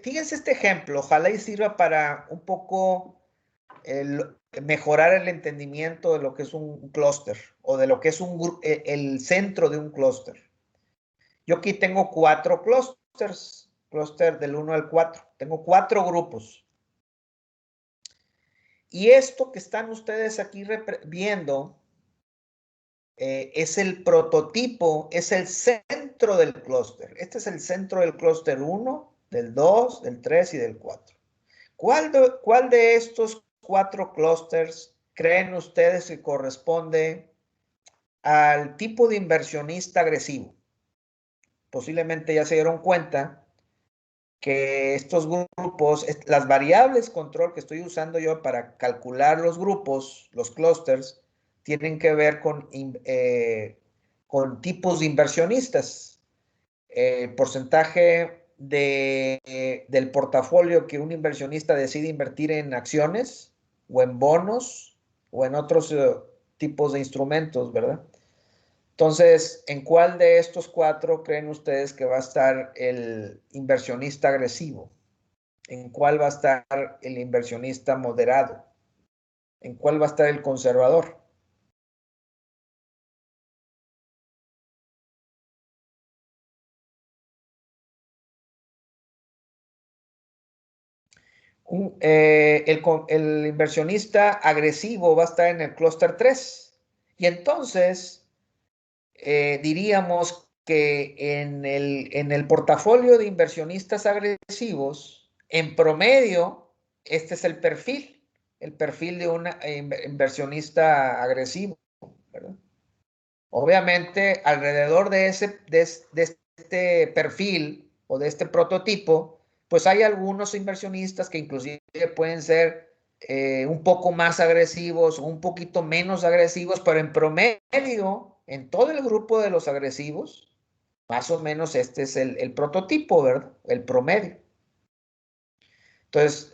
fíjense este ejemplo, ojalá y sirva para un poco mejorar el entendimiento de lo que es un clúster o de lo que es el centro de un clúster. Yo aquí tengo 4 clústeres, clúster del 1 al 4. Tengo 4 grupos. Y esto que están ustedes aquí viendo es el prototipo, es el centro del clúster. Este es el centro del clúster 1, del 2, del 3 y del 4. ¿Cuál de estos 4 clústeres creen ustedes que corresponde al tipo de inversionista agresivo? Posiblemente ya se dieron cuenta que estos grupos, las variables control que estoy usando yo para calcular los grupos, los clusters, tienen que ver con tipos de inversionistas. Porcentaje del portafolio que un inversionista decide invertir en acciones o en bonos o en otros tipos de instrumentos, ¿verdad? Entonces, ¿en cuál de estos 4 creen ustedes que va a estar el inversionista agresivo? ¿En cuál va a estar el inversionista moderado? ¿En cuál va a estar el conservador? El inversionista agresivo va a estar en el clúster 3. Y entonces, diríamos que en el portafolio de inversionistas agresivos, en promedio, este es el perfil de un inversionista agresivo, ¿verdad? Obviamente, alrededor de este perfil o de este prototipo, pues hay algunos inversionistas que inclusive pueden ser un poco más agresivos o un poquito menos agresivos, pero en promedio, en todo el grupo de los agresivos, más o menos este es el prototipo, ¿verdad? El promedio. Entonces,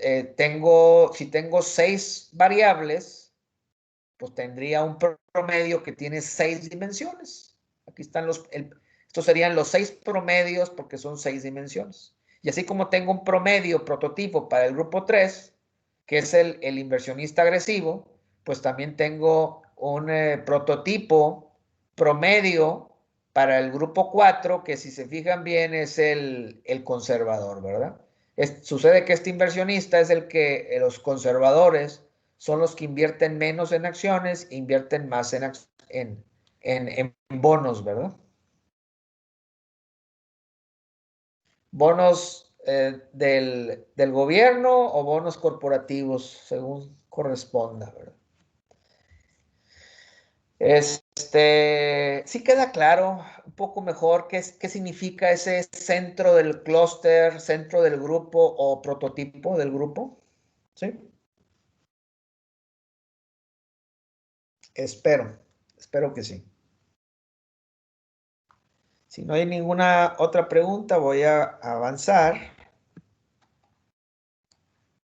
si tengo 6 variables, pues tendría un promedio que tiene 6 dimensiones. Aquí están estos serían los 6 promedios porque son 6 dimensiones. Y así como tengo un promedio prototipo para el grupo 3, que es el inversionista agresivo, pues también tengo un prototipo promedio para el grupo 4, que si se fijan bien es el conservador, ¿verdad? Sucede que este inversionista es el que los conservadores son los que invierten menos en acciones e invierten más en bonos, ¿verdad? Bonos del gobierno o bonos corporativos, según corresponda, ¿verdad? Sí queda claro un poco mejor qué significa ese centro del clúster, centro del grupo o prototipo del grupo, ¿sí? Espero que sí. Si no hay ninguna otra pregunta, voy a avanzar,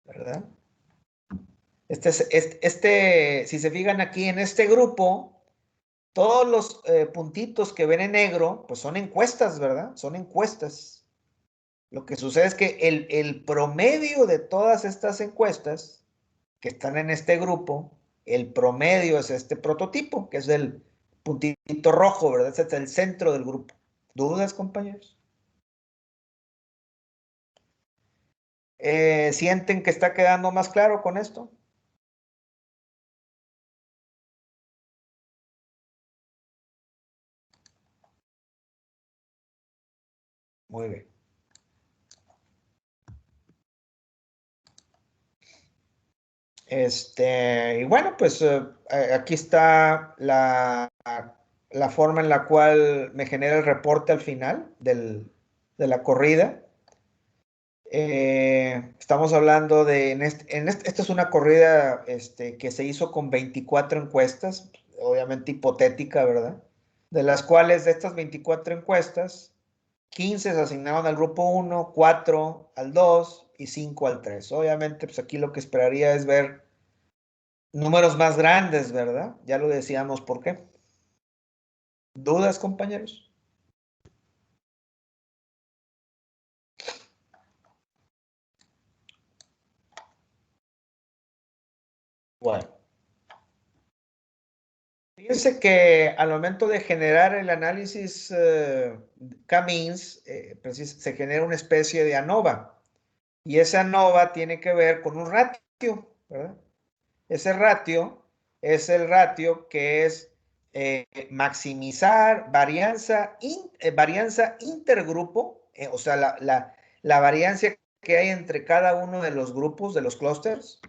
¿verdad? Si se fijan aquí en este grupo, todos los puntitos que ven en negro, pues son encuestas, ¿verdad? Son encuestas. Lo que sucede es que el promedio de todas estas encuestas que están en este grupo, el promedio es este prototipo, que es el puntito rojo, ¿verdad? Este es el centro del grupo. ¿Dudas, compañeros? ¿Sienten que está quedando más claro con esto? Muy bien. Y bueno, pues aquí está la forma en la cual me genera el reporte al final de la corrida. Estamos hablando esta es una corrida que se hizo con 24 encuestas, obviamente hipotética, ¿verdad? De las cuales de estas 24 encuestas, 15 se asignaron al grupo 1, 4 al 2 y 5 al 3. Obviamente, pues aquí lo que esperaría es ver números más grandes, ¿verdad? Ya lo decíamos por qué. ¿Dudas, compañeros? Bueno. Fíjense que al momento de generar el análisis K-means, se genera una especie de ANOVA. Y esa ANOVA tiene que ver con un ratio, ¿verdad? Ese ratio es el ratio que es maximizar varianza intergrupo, o sea, la variancia que hay entre cada uno de los grupos, de los clústeres.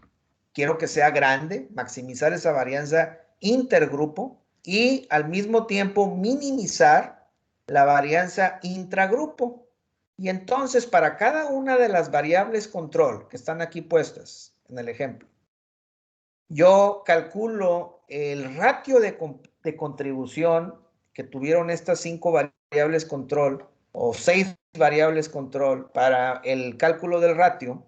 Quiero que sea grande, maximizar esa varianza intergrupo y al mismo tiempo minimizar la varianza intragrupo. Y entonces, para cada una de las variables control que están aquí puestas en el ejemplo, yo calculo el ratio de contribución que tuvieron estas 5 variables control o 6 variables control para el cálculo del ratio.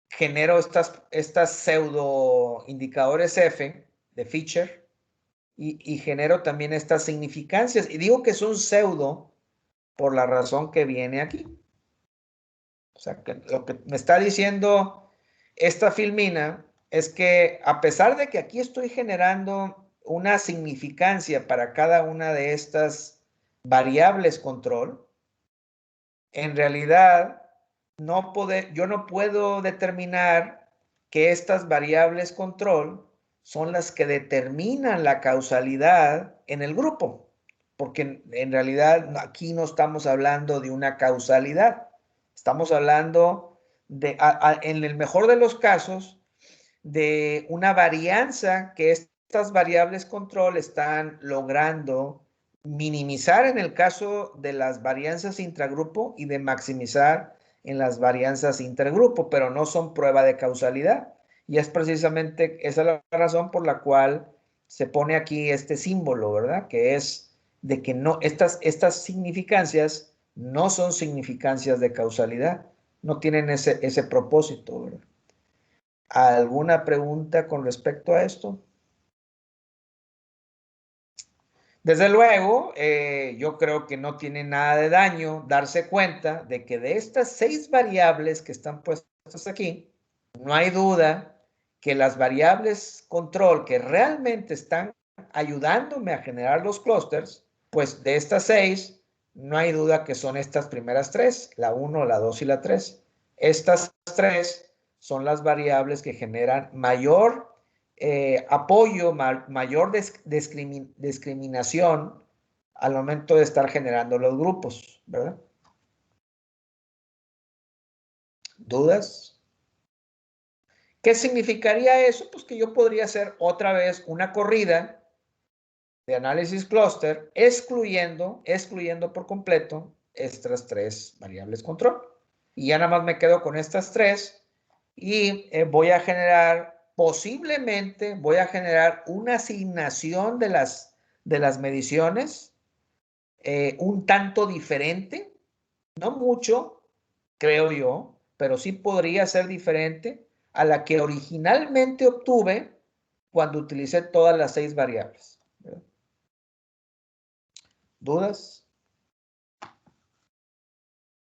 Genero estas pseudo indicadores F de Fisher y genero también estas significancias. Y digo que son pseudo por la razón que viene aquí. O sea, que lo que me está diciendo esta filmina es que a pesar de que aquí estoy generando una significancia para cada una de estas variables control, en realidad yo no puedo determinar que estas variables control son las que determinan la causalidad en el grupo, porque en realidad aquí no estamos hablando de una causalidad, estamos hablando de, en el mejor de los casos, de una varianza que estas variables control están logrando minimizar en el caso de las varianzas intragrupo y de maximizar en las varianzas intergrupo, pero no son prueba de causalidad. Y es precisamente esa la razón por la cual se pone aquí este símbolo, ¿verdad? Que es de que no, estas significancias no son significancias de causalidad, no tienen ese propósito, ¿verdad? ¿Alguna pregunta con respecto a esto? Desde luego, yo creo que no tiene nada de daño darse cuenta de que de estas 6 variables que están puestas aquí, no hay duda que las variables control que realmente están ayudándome a generar los clústeres, pues de estas 6, no hay duda que son estas primeras 3, la 1, la 2 y la 3. Estas 3 son las variables que generan mayor apoyo, mayor discriminación al momento de estar generando los grupos, ¿verdad? ¿Dudas? ¿Qué significaría eso? Pues que yo podría hacer otra vez una corrida de análisis clúster excluyendo por completo estas 3 variables control. Y ya nada más me quedo con estas 3 y voy a generar, posiblemente voy a generar una asignación de las mediciones un tanto diferente, no mucho, creo yo, pero sí podría ser diferente a la que originalmente obtuve cuando utilicé todas las 6 variables. ¿Dudas?